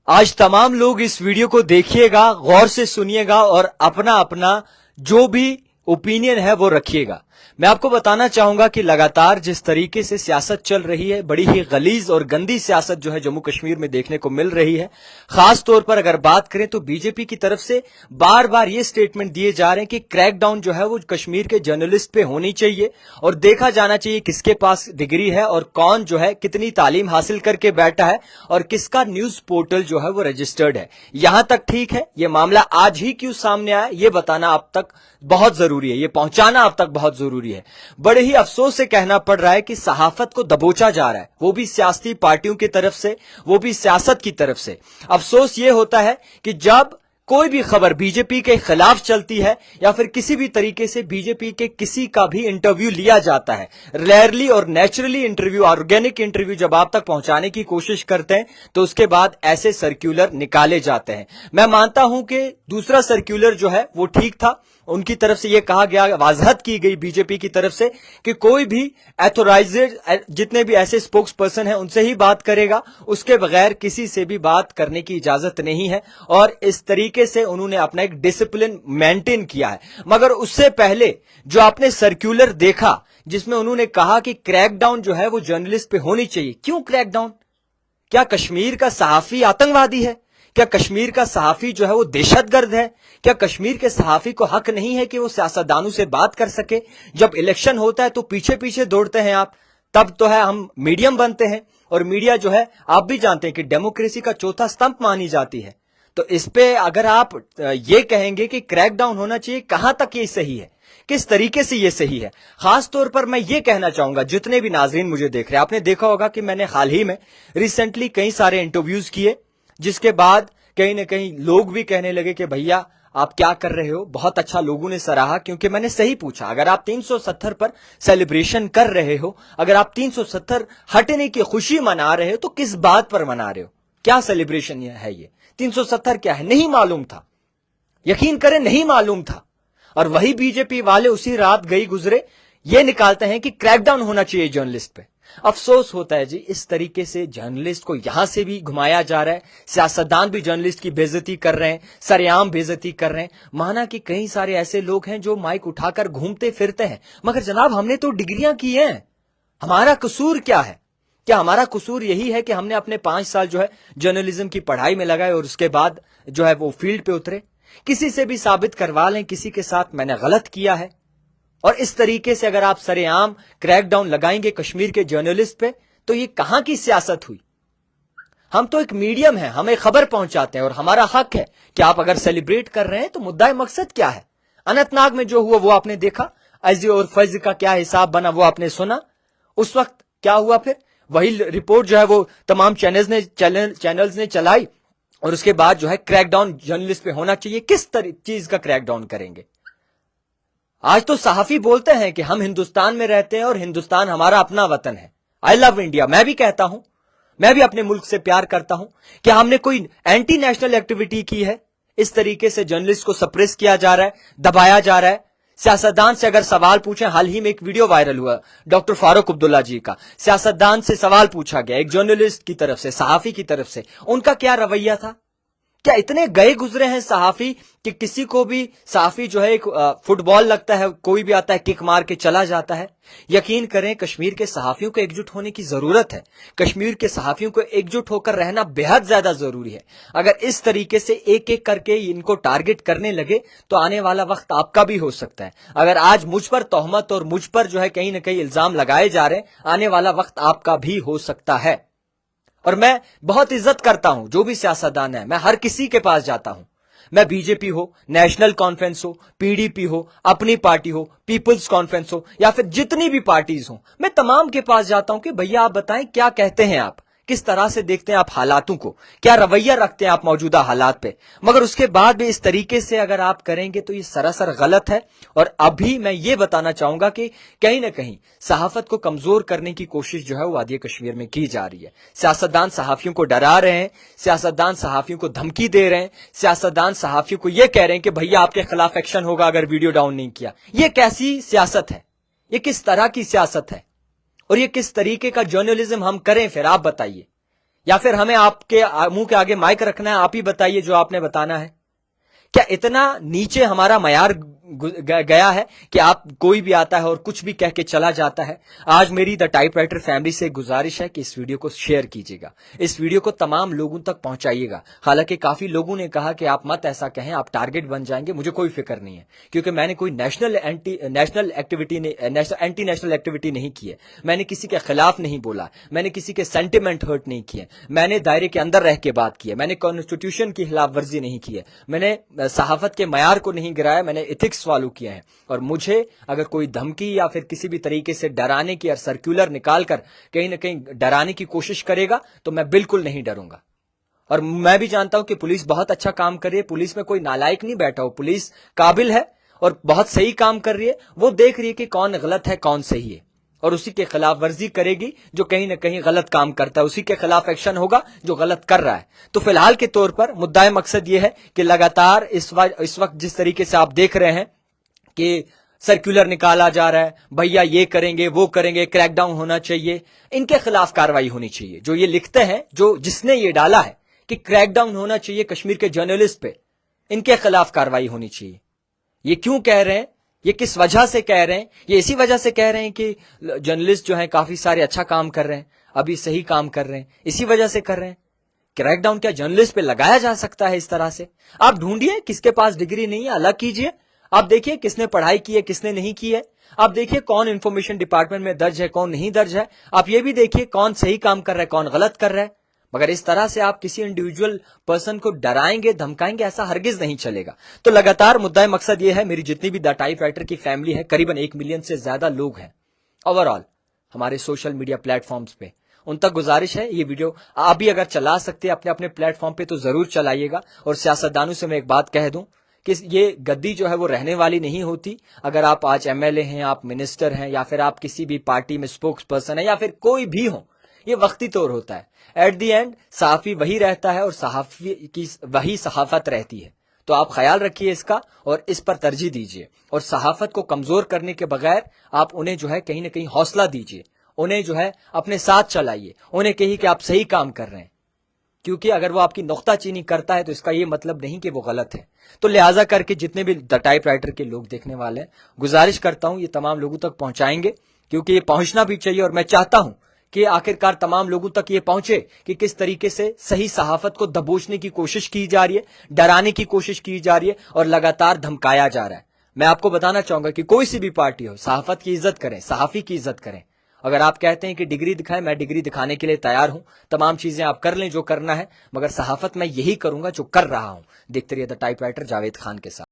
आज तमाम लोग इस वीडियो को देखिएगा, गौर से सुनिएगा और अपना अपना जो भी ओपिनियन है वो रखिएगा। मैं आपको बताना चाहूंगा कि लगातार जिस तरीके से सियासत चल रही है, बड़ी ही गलीज और गंदी सियासत जो है जम्मू कश्मीर में देखने को मिल रही है। खास तौर पर अगर बात करें तो बीजेपी की तरफ से बार बार ये स्टेटमेंट दिए जा रहे हैं कि क्रैकडाउन जो है वो कश्मीर के जर्नलिस्ट पे होनी चाहिए और देखा जाना चाहिए किसके पास डिग्री है और कौन जो है कितनी तालीम हासिल करके बैठा है और किसका न्यूज पोर्टल जो है वो रजिस्टर्ड है। यहां तक ठीक है, ये मामला आज ही क्यों सामने आया ये बताना अब तक बहुत जरूरी है, ये पहुंचाना अब तक बहुत जरूरी है। बड़े ही अफसोस से कहना पड़ रहा है कि सहाफत को दबोचा जा रहा है, वो भी सियासी पार्टियों की तरफ से, वो भी सियासत की तरफ से। अफसोस ये होता है कि जब कोई भी खबर बीजेपी के खिलाफ चलती है या फिर किसी भी तरीके से बीजेपी के किसी का भी इंटरव्यू लिया जाता है, रेयरली और नेचुरली इंटरव्यू, ऑर्गेनिक इंटरव्यू जब आप तक पहुंचाने की कोशिश करते हैं तो उसके बाद ऐसे सर्क्यूलर निकाले जाते हैं। मैं मानता हूं कि दूसरा सर्क्यूलर जो है वो ठीक था, उनकी तरफ से यह कहा गया, वाजहत की गई बीजेपी की तरफ से कि कोई भी एथोराइज्ड जितने भी ऐसे स्पोक्स पर्सन हैं उनसे ही बात करेगा, उसके बगैर किसी से भी बात करने की इजाजत नहीं है। और इस तरीके से उन्होंने अपना एक डिसिप्लिन मेंटेन किया है। मगर उससे पहले जो आपने सर्क्यूलर देखा जिसमें उन्होंने कहा कि क्रैकडाउन जो है वो जर्नलिस्ट पे होनी चाहिए, क्यों क्रैकडाउन? क्या कश्मीर का सहाफी आतंकवादी है? क्या कश्मीर का सहाफी जो है वो दहशतगर्द है? क्या कश्मीर के सहाफी को हक नहीं है कि वो सियासतदानों से बात कर सके? जब इलेक्शन होता है तो पीछे पीछे दौड़ते हैं आप, तब तो है हम मीडियम बनते हैं। और मीडिया जो है आप भी जानते हैं कि डेमोक्रेसी का चौथा स्तंभ मानी जाती है। तो इस पे अगर आप ये कहेंगे कि क्रैकडाउन होना चाहिए, कहां तक ये सही है, किस तरीके से ये सही है? खास तौर पर मैं ये कहना चाहूंगा, जितने भी नाजरीन मुझे देख रहे हैं, आपने देखा होगा कि मैंने हाल ही में रिसेंटली कई सारे इंटरव्यूज किए, जिसके बाद कहीं ना कहीं लोग भी कहने लगे कि भैया आप क्या कर रहे हो। बहुत अच्छा लोगों ने सराहा, क्योंकि मैंने सही पूछा, अगर आप 370 पर सेलिब्रेशन कर रहे हो, अगर आप 370 हटने की खुशी मना रहे हो तो किस बात पर मना रहे हो? क्या सेलिब्रेशन है ये? 370 क्या है? नहीं मालूम था, यकीन करें नहीं मालूम था। और वही बीजेपी वाले उसी रात गई गुजरे ये निकालते हैं कि क्रैकडाउन होना चाहिए जर्नलिस्ट पे। अफसोस होता है जी, इस तरीके से जर्नलिस्ट को यहां से भी घुमाया जा रहा है, सियासतदान भी जर्नलिस्ट की बेइज्जती कर रहे हैं, सरेआम बेइज्जती कर रहे हैं। माना कि कई सारे ऐसे लोग हैं जो माइक उठाकर घूमते फिरते हैं, मगर जनाब हमने तो डिग्रियां की हैं, हमारा कसूर क्या है? क्या हमारा कसूर यही है कि हमने अपने 5 साल जो है जर्नलिज्म की पढ़ाई में लगाए और उसके बाद जो है वो फील्ड पे उतरे? किसी से भी साबित करवा लें किसी के साथ मैंने गलत किया है, और इस तरीके से अगर आप सरेआम क्रैकडाउन लगाएंगे कश्मीर के जर्नलिस्ट पे, तो ये कहां की सियासत हुई? हम तो एक मीडियम है, हमें खबर पहुंचाते हैं और हमारा हक है कि आप अगर सेलिब्रेट कर रहे हैं तो मुद्दा मकसद क्या है? अनंतनाग में जो हुआ वो आपने देखा, अजी और फैज का क्या हिसाब बना वो आपने सुना। उस वक्त क्या हुआ? फिर वही रिपोर्ट जो है वो तमाम चैनल्स ने चलाई और उसके बाद जो है क्रैकडाउन जर्नलिस्ट पे होना चाहिए। किस चीज का क्रैकडाउन करेंगे? आज तो सहाफी बोलते हैं कि हम हिंदुस्तान में रहते हैं और हिंदुस्तान हमारा अपना वतन है। आई लव इंडिया, मैं भी कहता हूं, मैं भी अपने मुल्क से प्यार करता हूं। क्या हमने कोई एंटी नेशनल एक्टिविटी की है? इस तरीके से जर्नलिस्ट को सप्रेस किया जा रहा है, दबाया जा रहा है। सियासतदान से अगर सवाल पूछे, हाल ही में एक वीडियो वायरल हुआ डॉक्टर फारूक अब्दुल्ला जी का, सियासतदान से सवाल पूछा गया एक जर्नलिस्ट की तरफ से, सहाफी की तरफ से, उनका क्या रवैया था? क्या इतने गए गुजरे हैं सहाफी कि किसी को भी सहाफी जो है एक फुटबॉल लगता है, कोई भी आता है किक मार के चला जाता है? यकीन करें कश्मीर के सहाफियों को एकजुट होने की जरूरत है। कश्मीर के सहाफियों को एकजुट होकर रहना बेहद ज्यादा जरूरी है। अगर इस तरीके से एक एक करके इनको टारगेट करने लगे तो आने वाला वक्त आपका भी हो सकता है। अगर आज मुझ पर तोहमत और मुझ पर जो है कहीं ना कहीं इल्जाम लगाए जा रहे हैं, आने वाला वक्त आपका भी हो सकता है। और मैं बहुत इज्जत करता हूं जो भी सियासतदान है, मैं हर किसी के पास जाता हूं, मैं बीजेपी हो, नेशनल कॉन्फ्रेंस हो, पीडीपी हो, अपनी पार्टी हो, पीपल्स कॉन्फ्रेंस हो, या फिर जितनी भी पार्टीज हो, मैं तमाम के पास जाता हूं कि भैया आप बताएं क्या कहते हैं आप, किस तरह से देखते हैं आप हालातों को, क्या रवैया रखते हैं आप मौजूदा हालात पे। मगर उसके बाद भी इस तरीके से अगर आप करेंगे तो ये सरासर गलत है। और अभी मैं ये बताना चाहूंगा कि कहीं ना कहीं सहाफत को कमजोर करने की कोशिश जो है वो वादी कश्मीर में की जा रही है। सियासतदान सहाफियों को डरा रहे हैं, सियासतदान सहाफियों को धमकी दे रहे हैं, सियासतदान सहाफियों को यह कह रहे हैं कि भैया आपके खिलाफ एक्शन होगा अगर वीडियो डाउन नहीं किया। यह कैसी सियासत है? ये किस तरह की सियासत है? और ये किस तरीके का जर्नलिज्म हम करें? फिर आप बताइए, या फिर हमें आपके मुंह के आगे माइक रखना है? आप ही बताइए जो आपने बताना है। क्या इतना नीचे हमारा मयार गया है कि आप कोई भी आता है और कुछ भी कह के चला जाता है? आज मेरी द टाइपराइटर फैमिली से गुजारिश है कि इस वीडियो को शेयर कीजिएगा, इस वीडियो को तमाम लोगों तक पहुंचाइएगा। हालांकि काफी लोगों ने कहा कि आप मत ऐसा कहें, आप टारगेट बन जाएंगे। मुझे कोई फिक्र नहीं है, क्योंकि मैंने कोई एंटी नेशनल एक्टिविटी नहीं की है। मैंने किसी के खिलाफ नहीं बोला, मैंने किसी के सेंटिमेंट हर्ट नहीं किए, मैंने दायरे के अंदर रह के बात की है, मैंने कॉन्स्टिट्यूशन की खिलाफ वर्जी नहीं की है, मैंने सहाफत के मयार को नहीं गिराया, मैंने एथिक्स फॉलो किया है। और मुझे अगर कोई धमकी या फिर किसी भी तरीके से डराने की और सर्कुलर निकालकर कहीं ना कहीं डराने की कोशिश करेगा तो मैं बिल्कुल नहीं डरूंगा। और मैं भी जानता हूं कि पुलिस बहुत अच्छा काम कर रही है, पुलिस में कोई नालायक नहीं बैठा हो, पुलिस काबिल है और बहुत सही काम कर रही है। वो देख रही है कि कौन गलत है कौन सही है, और उसी के खिलाफ वर्जी करेगी जो कहीं ना कहीं गलत काम करता है, उसी के खिलाफ एक्शन होगा जो गलत कर रहा है। तो फिलहाल के तौर पर मुद्दा मकसद यह है कि लगातार इस वक्त जिस तरीके से आप देख रहे हैं कि सर्कुलर निकाला जा रहा है, भैया ये करेंगे वो करेंगे, क्रैकडाउन होना चाहिए, इनके खिलाफ कार्रवाई होनी चाहिए। जो ये लिखते हैं, जो जिसने ये डाला है कि क्रैकडाउन होना चाहिए कश्मीर के जर्नलिस्ट पे, इनके खिलाफ कार्रवाई होनी चाहिए। ये क्यों कह रहे हैं, ये किस वजह से कह रहे हैं? ये इसी वजह से कह रहे हैं कि जर्नलिस्ट जो हैं काफी सारे अच्छा काम कर रहे हैं, अभी सही काम कर रहे हैं, इसी वजह से कर रहे हैं। क्रैकडाउन क्या जर्नलिस्ट पे लगाया जा सकता है इस तरह से? आप ढूंढिए किसके पास डिग्री नहीं है, अलग कीजिए। आप देखिए किसने पढ़ाई की है किसने नहीं की है। आप देखिए कौन इंफॉर्मेशन डिपार्टमेंट में दर्ज है कौन नहीं दर्ज है। आप ये भी देखिए कौन सही काम कर रहा है कौन गलत कर रहा है। मगर इस तरह से आप किसी इंडिविजुअल पर्सन को डराएंगे धमकाएंगे, ऐसा हरगिज नहीं चलेगा। तो लगातार मुद्दा मकसद ये है, मेरी जितनी भी द टाइपराइटर की फैमिली है, करीबन 1 मिलियन से ज्यादा लोग हैं ओवरऑल हमारे सोशल मीडिया प्लेटफॉर्म्स पे, उन तक गुजारिश है ये वीडियो आप भी अगर चला सकते हैं अपने अपने प्लेटफॉर्म पे तो जरूर चलाइएगा। और सियासतदानों से मैं एक बात कह दूं कि ये गद्दी जो है वो रहने वाली नहीं होती। अगर आप आज एमएलए हैं, आप मिनिस्टर हैं, या फिर आप किसी भी पार्टी में स्पोक्स पर्सन है, या फिर कोई भी हो, ये वक्ती तौर होता है। एट दी एंड सहाफी वही रहता है और सहाफी की वही सहाफत रहती है। तो आप ख्याल रखिए इसका और इस पर तरजीह दीजिए। और सहाफत को कमजोर करने के बगैर आप उन्हें जो है कहीं ना कहीं हौसला दीजिए, उन्हें जो है अपने साथ चलाइए, उन्हें कहिए कि आप सही काम कर रहे हैं। क्योंकि अगर वो आपकी नुक्ताचीनी करता है तो इसका ये मतलब नहीं कि वो गलत है। तो लिहाजा करके जितने भी द टाइपराइटर के लोग देखने वाले हैं, गुजारिश करता हूं ये तमाम लोगों तक पहुंचाएंगे, क्योंकि ये पहुंचना भी चाहिए। और मैं चाहता हूं कि आखिरकार तमाम लोगों तक ये पहुंचे कि किस तरीके से सही सहाफत को दबोचने की कोशिश की जा रही है, डराने की कोशिश की जा रही है और लगातार धमकाया जा रहा है। मैं आपको बताना चाहूंगा कि कोई सी भी पार्टी हो, सहाफत की इज्जत करें, सहाफी की इज्जत करें। अगर आप कहते हैं कि डिग्री दिखाएं, मैं डिग्री दिखाने के लिए तैयार हूं, तमाम चीजें आप कर लें जो करना है, मगर सहाफत मैं यही करूंगा जो कर रहा हूं। देखते रहिए द टाइपराइटर जावेद खान के साथ।